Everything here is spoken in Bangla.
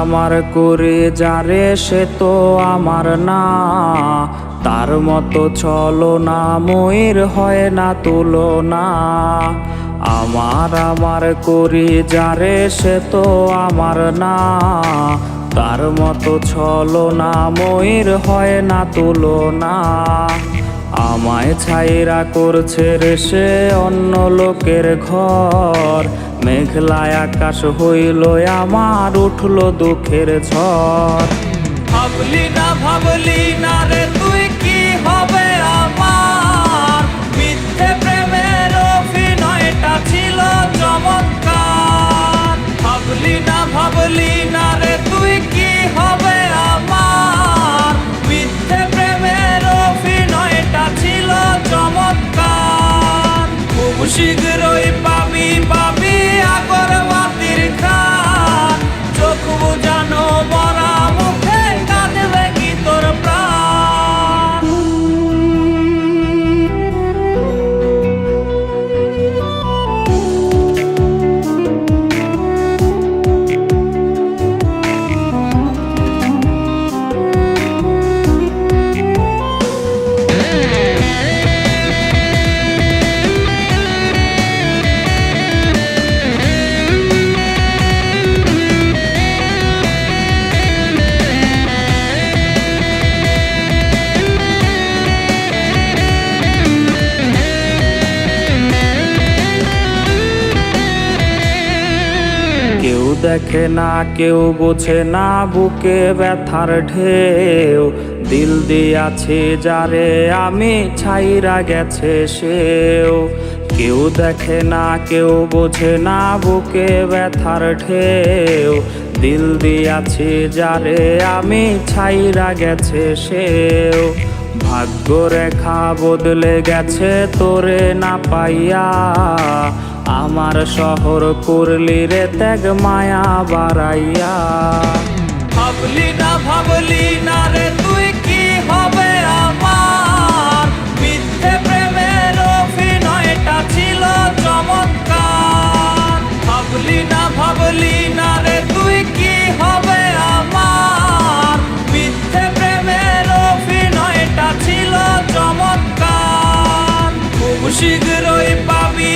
আমার করে যারে সে তো আমার না, তার মতো চলো না ময়ূর হয় না তুলনা। আমার করি যারে সে তো আমার না, তার মতো চলো না ময়ূর হয় না তুলনা। আমায় ছাইরা করছে রে সে অন্য লোকের ঘর, মেঘলায় আকাশ হইল আমার উঠলো দুঃখের ঝড়। ভাবলি না রে তুই কি হবে আমার, মিথ্যে প্রেমের অভিনয়টা ছিল চমৎকার। ভাবলি না রে তুই কি হবে আমার, মিথ্যে প্রেমের অভিনয়টা ছিল চমৎকার। খুব শীঘ্রই পাবি আগরবাতির খান, চোখ বুঝানো মরা মুখে কাঁদবে কি তোর প্রাণ। কেউ দেখে না কেউ বোঝে না বুকে ব্যথার ঢেউ, দিল দিয়াছি যারে আমি ছাইরা গেছে সেও। কেউ দেখে না কেউ বোঝে না বুকে ব্যথার ঢেউ, দিল দিয়াছি যারে আমি ছাইরা গেছে সেও। ভাগ্য রেখা বদলে গেছে তোরে না পাইয়া, আমার শহর করলি রে ত্যাগ মায়া বাড়াইয়া। ভাবলি না রে তুই কি হবে আমার, মিথ্যে প্রেমের অভিনয়টা ছিল চমৎকার। ভাবলি না রে তুই কি হবে আমার, মিথ্যে প্রেমের অভিনয়টা ছিল চমৎকার। খুব শীঘ্রই পাবি